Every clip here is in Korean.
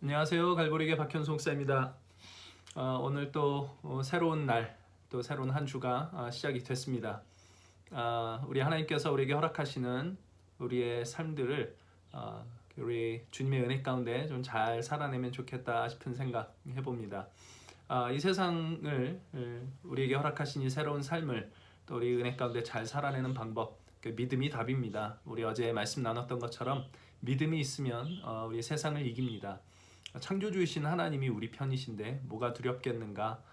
안녕하세요. 갈보리게 박현수 목사입니다. 오늘 또 새로운 날, 또 새로운 한 주가 시작이 됐습니다. 우리 하나님께서 우리에게 허락하시는 우리의 삶들을 우리 주님의 은혜 가운데 좀 잘 살아내면 좋겠다 싶은 생각 해봅니다. 이 세상을 우리에게 허락하신 이 새로운 삶을 또 우리 은혜 가운데 잘 살아내는 방법, 그 믿음이 답입니다. 우리 어제 말씀 나눴던 것처럼 믿음이 있으면 우리 세상을 이깁니다. 창조주이신 하나님이 우리 편이신데 뭐가 두렵겠는가?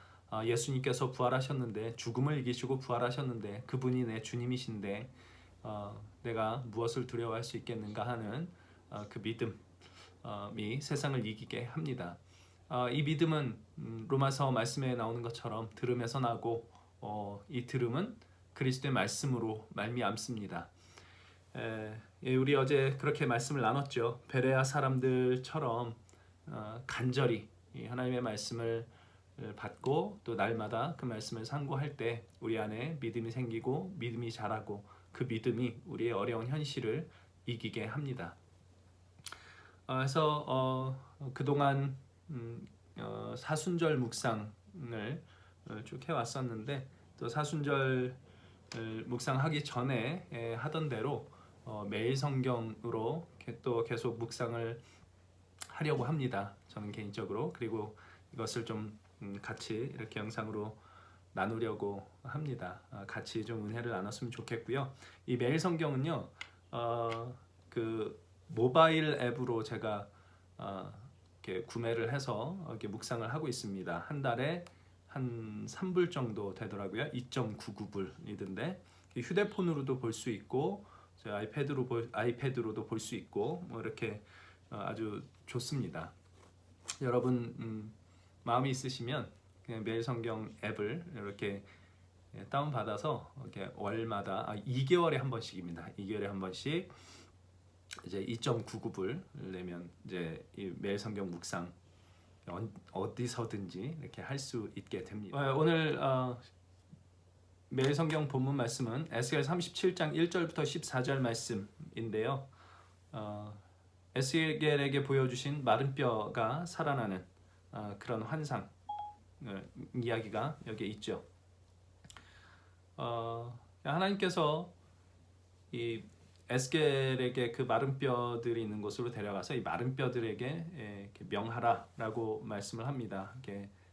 예수님께서 부활하셨는데, 죽음을 이기시고 부활하셨는데, 그분이 내 주님이신데 내가 무엇을 두려워할 수 있겠는가 하는 그 믿음이 세상을 이기게 합니다. 이 믿음은 로마서 말씀에 나오는 것처럼 들음에서 나고, 이 들음은 그리스도의 말씀으로 말미암습니다. 우리 어제 그렇게 말씀을 나눴죠. 베레아 사람들처럼 간절히 하나님의 말씀을 받고 또 날마다 그 말씀을 상고할 때 우리 안에 믿음이 생기고 믿음이 자라고, 그 믿음이 우리의 어려운 현실을 이기게 합니다. 그래서 그동안 사순절 묵상을 쭉 해왔었는데, 또 사순절 묵상하기 전에 하던 대로 매일 성경으로 또 계속 묵상을 하려고 합니다. 저는 개인적으로. 그리고 이것을 좀 같이 이렇게 영상으로 나누려고 합니다. 같이 좀 은혜를 나눴으면 좋겠고요. 이 매일 성경은요, 그 모바일 앱으로 제가 이렇게 구매를 해서 이렇게 묵상을 하고 있습니다. 한 달에 한 3불 정도 되더라고요. 2.99불이던데 휴대폰으로도 볼 수 있고, 아이패드로도 볼 수 있고, 뭐 이렇게 아주 좋습니다. 여러분 마음이 있으시면 그냥 매일 성경 앱을 이렇게 다운 받아서 이렇게 월마다 2개월에 한 번씩입니다. 2개월에 한 번씩 이제 2.99불 내면 이제 이 매일 성경 묵상 어디서든지 이렇게 할 수 있게 됩니다. 오늘 매일 성경 본문 말씀은 에스겔 37장 1절부터 14절 말씀인데요. 에스겔에게 보여주신 마른 뼈가 살아나는 그런 환상 이야기가 여기에 있죠. 하나님께서 이 에스겔에게 그 마른 뼈들이 있는 곳으로 데려가서 이 마른 뼈들에게 명하라라고 말씀을 합니다.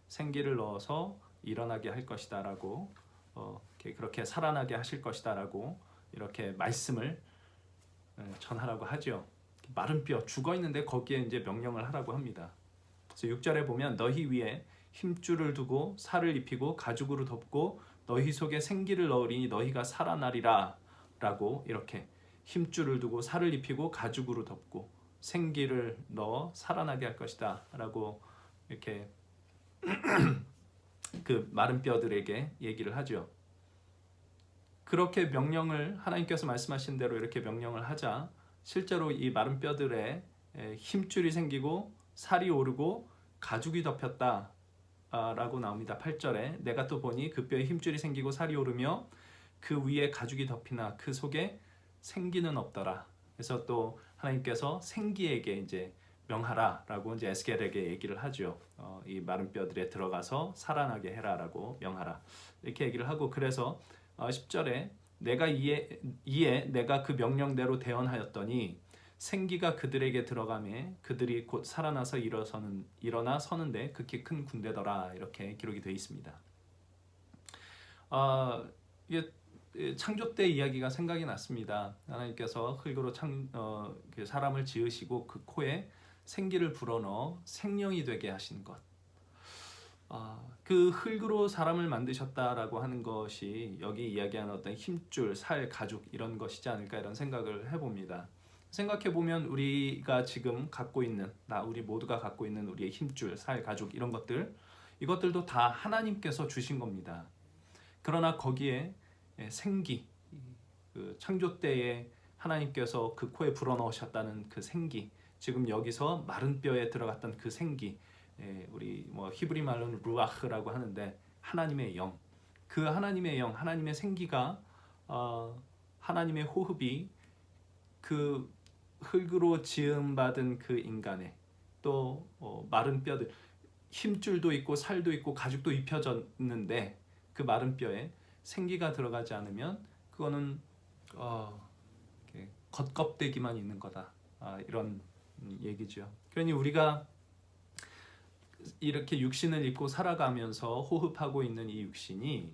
생기를 넣어서 일어나게 할 것이다라고, 그렇게 살아나게 하실 것이다라고 이렇게 말씀을 전하라고 하죠. 마른 뼈, 죽어 있는데 거기에 이제 명령을 하라고 합니다. 그래서 6절에 보면 너희 위에 힘줄을 두고 살을 입히고 가죽으로 덮고 너희 속에 생기를 넣으리니 너희가 살아나리라 라고, 이렇게 힘줄을 두고 살을 입히고 가죽으로 덮고 생기를 넣어 살아나게 할 것이다 라고 이렇게 그 마른 뼈들에게 얘기를 하죠. 그렇게 명령을, 하나님께서 말씀하신 대로 이렇게 명령을 하자 실제로 이 마른 뼈들에 힘줄이 생기고 살이 오르고 가죽이 덮였다 라고 나옵니다. 8절에 내가 또 보니 그 뼈에 힘줄이 생기고 살이 오르며 그 위에 가죽이 덮이나 그 속에 생기는 없더라. 그래서 또 하나님께서 생기에게 이제 명하라라고 이제 에스겔에게 얘기를 하죠. 이 마른 뼈들에 들어가서 살아나게 해라라고 명하라, 이렇게 얘기를 하고, 그래서 10절에 내가 이에 내가 그 명령대로 대언하였더니 생기가 그들에게 들어가매 그들이 곧 살아나서 일어나 서는데 극히 큰 군대더라, 이렇게 기록이 되어 있습니다. 이게 창조 때 이야기가 생각이 났습니다. 하나님께서 흙으로 사람을 지으시고 그 코에 생기를 불어넣어 생명이 되게 하신 것. 그 흙으로 사람을 만드셨다라고 하는 것이 여기 이야기하는 어떤 힘줄, 살, 가죽 이런 것이지 않을까, 이런 생각을 해봅니다. 생각해보면 우리가 지금 갖고 있는, 우리 모두가 갖고 있는 우리의 힘줄, 살, 가죽 이런 것들, 이것들도 다 하나님께서 주신 겁니다. 그러나 거기에 생기, 그 창조 때에 하나님께서 그 코에 불어넣으셨다는 그 생기, 지금 여기서 마른 뼈에 들어갔던 그 생기, 우리 히브리 말로는 루아흐라고 하는데 하나님의 영, 그 하나님의 영, 하나님의 생기가, 하나님의 호흡이 그 흙으로 지음받은 그 인간의 또 마른 뼈들, 힘줄도 있고 살도 있고 가죽도 입혀졌는데 그 마른 뼈에 생기가 들어가지 않으면 그거는 이렇게 겉껍데기만 있는 거다. 이런 얘기죠. 그러니 우리가 이렇게 육신을 입고 살아가면서 호흡하고 있는 이 육신이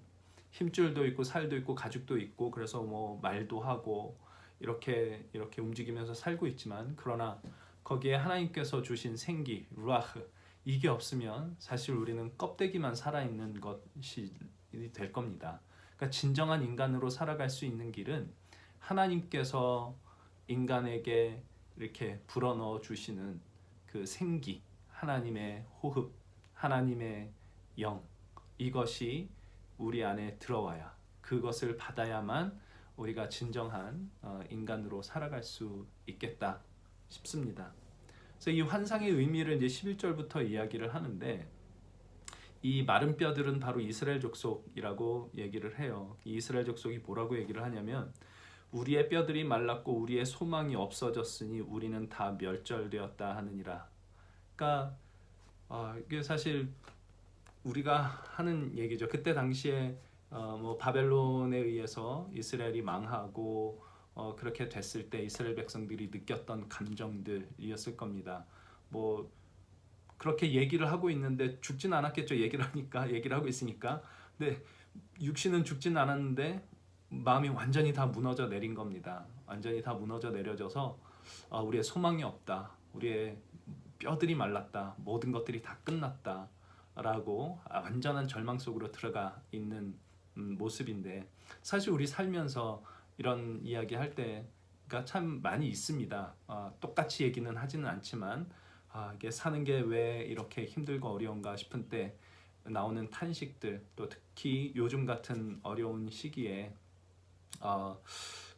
힘줄도 있고 살도 있고 가죽도 있고 그래서 뭐 말도 하고 이렇게 움직이면서 살고 있지만, 그러나 거기에 하나님께서 주신 생기 루아흐, 이게 없으면 사실 우리는 껍데기만 살아있는 것이 될 겁니다. 그러니까 진정한 인간으로 살아갈 수 있는 길은 하나님께서 인간에게 이렇게 불어넣어 주시는 그 생기, 하나님의 호흡, 하나님의 영, 이것이 우리 안에 들어와야, 그것을 받아야만 우리가 진정한 인간으로 살아갈 수 있겠다 싶습니다. 그래서 이 환상의 의미를 이제 11절부터 이야기를 하는데, 이 마른 뼈들은 바로 이스라엘 족속이라고 얘기를 해요. 이 이스라엘 족속이 뭐라고 얘기를 하냐면, 우리의 뼈들이 말랐고 우리의 소망이 없어졌으니 우리는 다 멸절되었다 하느니라. 그러니까 이게 사실 우리가 하는 얘기죠. 그때 당시에 뭐 바벨론에 의해서 이스라엘이 망하고 그렇게 됐을 때 이스라엘 백성들이 느꼈던 감정들이었을 겁니다. 뭐 그렇게 얘기를 하고 있는데 죽진 않았겠죠. 얘기를 하고 있으니까. 근데 육신은 죽진 않았는데 마음이 완전히 다 무너져 내린 겁니다. 완전히 다 무너져 내려져서 우리의 소망이 없다. 우리의 뼈들이 말랐다. 모든 것들이 다 끝났다. 라고 완전한 절망 속으로 들어가 있는 모습인데, 사실 우리 살면서 이런 이야기 할 때가 참 많이 있습니다. 똑같이 얘기는 하지는 않지만 이게 사는 게 왜 이렇게 힘들고 어려운가 싶은 때 나오는 탄식들, 또 특히 요즘 같은 어려운 시기에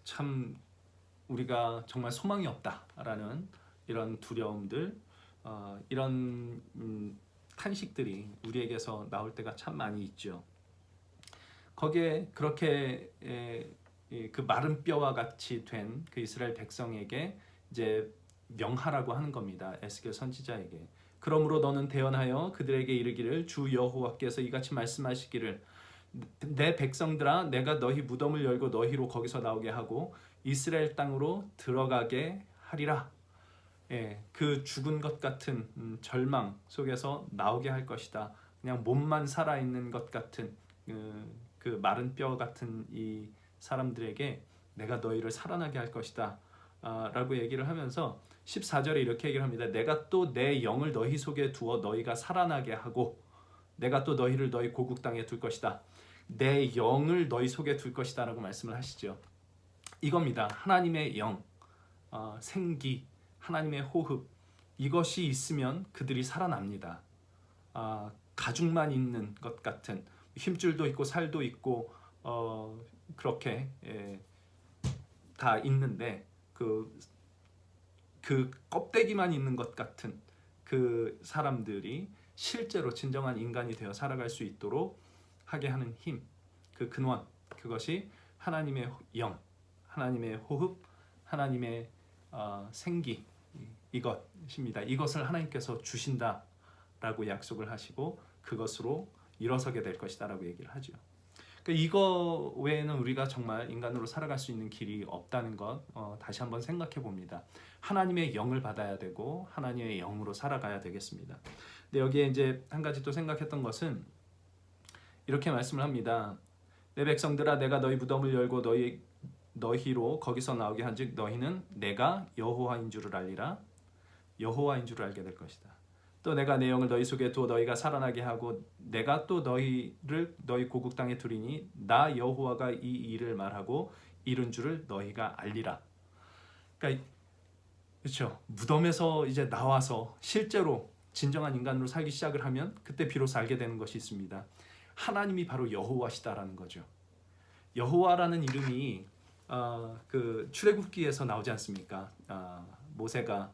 참 우리가 정말 소망이 없다라는 이런 두려움들, 이런 탄식들이 우리에게서 나올 때가 참 많이 있죠. 거기에 그렇게 그 마른 뼈와 같이 된 그 이스라엘 백성에게 이제 명하라고 하는 겁니다. 에스겔 선지자에게. 그러므로 너는 대언하여 그들에게 이르기를, 주 여호와께서 이같이 말씀하시기를, 내 백성들아, 내가 너희 무덤을 열고 너희로 거기서 나오게 하고 이스라엘 땅으로 들어가게 하리라. 그 죽은 것 같은 절망 속에서 나오게 할 것이다. 그냥 몸만 살아있는 것 같은 그 마른 뼈 같은 이 사람들에게 내가 너희를 살아나게 할 것이다 라고 얘기를 하면서 14절에 이렇게 얘기를 합니다. 내가 또 내 영을 너희 속에 두어 너희가 살아나게 하고 내가 또 너희를 너희 고국 땅에 둘 것이다. 내 영을 너희 속에 둘 것이다 라고 말씀을 하시죠. 이겁니다. 하나님의 영, 생기, 하나님의 호흡, 이것이 있으면 그들이 살아납니다. 가죽만 있는 것 같은, 힘줄도 있고 살도 있고 그렇게 다 있는데 그 껍데기만 있는 것 같은 그 사람들이 실제로 진정한 인간이 되어 살아갈 수 있도록 하게 하는 힘, 그 근원, 그것이 하나님의 영, 하나님의 호흡, 하나님의 생기, 이것입니다. 이것을 하나님께서 주신다라고 약속을 하시고 그것으로 일어서게 될 것이다라고 얘기를 하죠. 그러니까 이거 외에는 우리가 정말 인간으로 살아갈 수 있는 길이 없다는 것 다시 한번 생각해 봅니다. 하나님의 영을 받아야 되고 하나님의 영으로 살아가야 되겠습니다. 근데 여기에 이제 한 가지 또 생각했던 것은 이렇게 말씀을 합니다. 내 백성들아, 내가 너희 무덤을 열고 너희로 거기서 나오게 한즉 너희는 내가 여호와인 줄을 알리라. 여호와인 줄을 알게 될 것이다. 또 내가 내 영을 너희 속에 두어 너희가 살아나게 하고 내가 또 너희를 너희 고국 땅에 두리니 나 여호와가 이 일을 말하고 이룬 줄을 너희가 알리라. 그러니까 그렇죠. 무덤에서 이제 나와서 실제로 진정한 인간으로 살기 시작을 하면 그때 비로소 알게 되는 것이 있습니다. 하나님이 바로 여호와시다라는 거죠. 여호와라는 이름이 그 출애굽기에서 나오지 않습니까? 모세가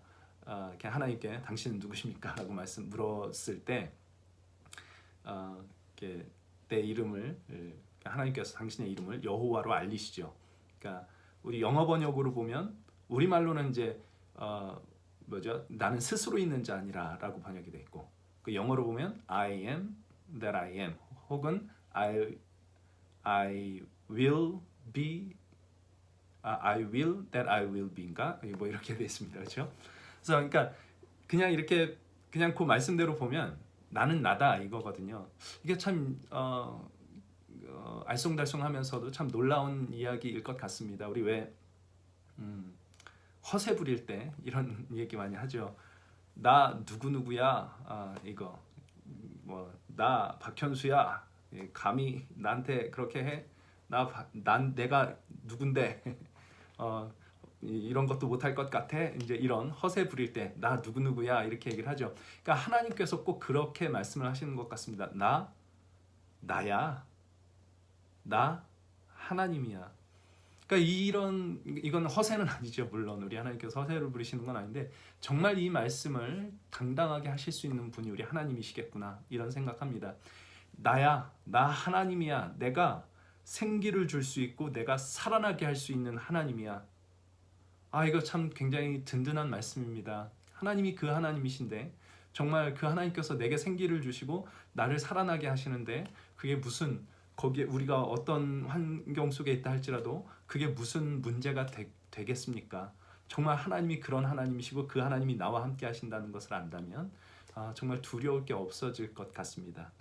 하나님께 당신은 누구십니까? 라고 물었을 때 내 이름을 하나님께서 당신의 이름을 여호와로 알리시죠. 그러니까 우리 영어 번역으로 보면 우리말로는 이제 뭐죠? 나는 스스로 있는 자 아니라라고 번역이 돼 있고, 그 영어로 보면 I am that I am, 혹은 I will be, I will that I will be인가 뭐 이렇게 돼 있습니다. 그렇죠? 그래서 그러니까 그냥 이렇게 그냥 그 말씀대로 보면 나는 나다 이거거든요. 이게 참 알쏭달쏭하면서도 참 놀라운 이야기일 것 같습니다. 우리 왜 허세 부릴 때 이런 얘기 많이 하죠. 나 누구누구야, 이거 뭐 나 박현수야, 감히 나한테 그렇게 해? 난 내가 누군데 이런 것도 못할 것 같아? 이제 이런 허세 부릴 때 나 누구누구야 이렇게 얘기를 하죠. 그러니까 하나님께서 꼭 그렇게 말씀을 하시는 것 같습니다. 나야, 나 하나님이야. 그러니까 이건 허세는 아니죠. 물론 우리 하나님께서 허세를 부리시는 건 아닌데, 정말 이 말씀을 당당하게 하실 수 있는 분이 우리 하나님이시겠구나 이런 생각합니다. 나 하나님이야. 내가 생기를 줄 수 있고 내가 살아나게 할 수 있는 하나님이야. 이거 참 굉장히 든든한 말씀입니다. 하나님이 그 하나님이신데, 정말 그 하나님께서 내게 생기를 주시고 나를 살아나게 하시는데, 그게 무슨, 거기에 우리가 어떤 환경 속에 있다 할지라도 그게 무슨 문제가 되겠습니까? 정말 하나님이 그런 하나님이시고 그 하나님이 나와 함께 하신다는 것을 안다면 정말 두려울 게 없어질 것 같습니다.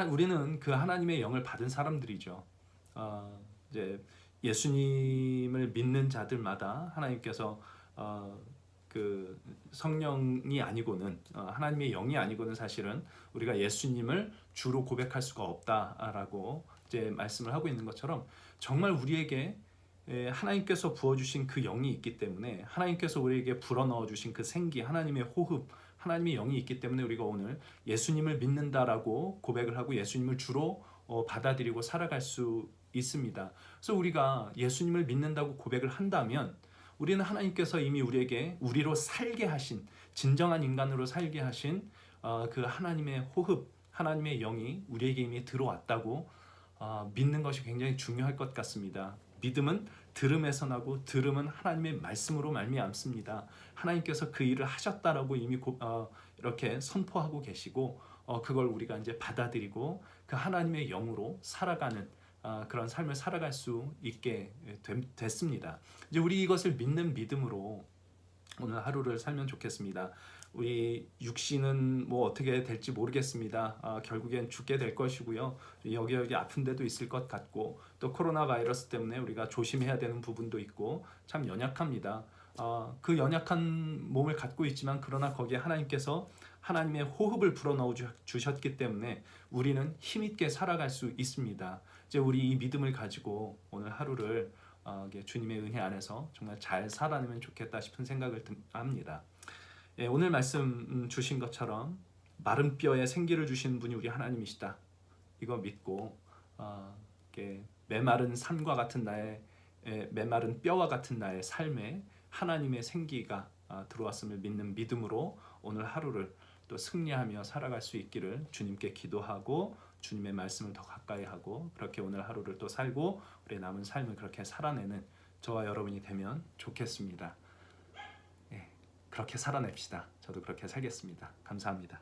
우리는 그 하나님의 영을 받은 사람들이죠. 이제 예수님을 믿는 자들마다 하나님께서 그 성령이 아니고는, 하나님의 영이 아니고는 사실은 우리가 예수님을 주로 고백할 수가 없다라고 이제 말씀을 하고 있는 것처럼, 정말 우리에게 하나님께서 부어주신 그 영이 있기 때문에, 하나님께서 우리에게 불어넣어 주신 그 생기, 하나님의 호흡, 하나님의 영이 있기 때문에 우리가 오늘 예수님을 믿는다라고 고백을 하고 예수님을 주로 받아들이고 살아갈 수 있습니다. 그래서 우리가 예수님을 믿는다고 고백을 한다면, 우리는 하나님께서 이미 우리로 살게 하신, 진정한 인간으로 살게 하신 그 하나님의 호흡, 하나님의 영이 우리에게 이미 들어왔다고 믿는 것이 굉장히 중요할 것 같습니다. 믿음은 들음에서 나고 들음은 하나님의 말씀으로 말미암습니다. 하나님께서 그 일을 하셨다라고 이미 이렇게 선포하고 계시고, 그걸 우리가 이제 받아들이고 그 하나님의 영으로 살아가는 그런 삶을 살아갈 수 있게 됐습니다. 이제 우리 이것을 믿는 믿음으로 오늘 하루를 살면 좋겠습니다. 우리 육신은 뭐 어떻게 될지 모르겠습니다. 결국엔 죽게 될 것이고요. 여기 아픈 데도 있을 것 같고, 또 코로나 바이러스 때문에 우리가 조심해야 되는 부분도 있고 참 연약합니다. 그 연약한 몸을 갖고 있지만, 그러나 거기에 하나님께서 하나님의 호흡을 불어넣어 주셨기 때문에 우리는 힘있게 살아갈 수 있습니다. 이제 우리 이 믿음을 가지고 오늘 하루를 주님의 은혜 안에서 정말 잘 살아내면 좋겠다 싶은 생각을 합니다. 오늘 말씀 주신 것처럼 마른 뼈에 생기를 주신 분이 우리 하나님이시다, 이거 믿고 메마른 산과 같은 메마른 뼈와 같은 나의 삶에 하나님의 생기가 들어왔음을 믿는 믿음으로 오늘 하루를 또 승리하며 살아갈 수 있기를 주님께 기도하고, 주님의 말씀을 더 가까이 하고, 그렇게 오늘 하루를 또 살고 우리의 남은 삶을 그렇게 살아내는 저와 여러분이 되면 좋겠습니다. 그렇게 살아냅시다. 저도 그렇게 살겠습니다. 감사합니다.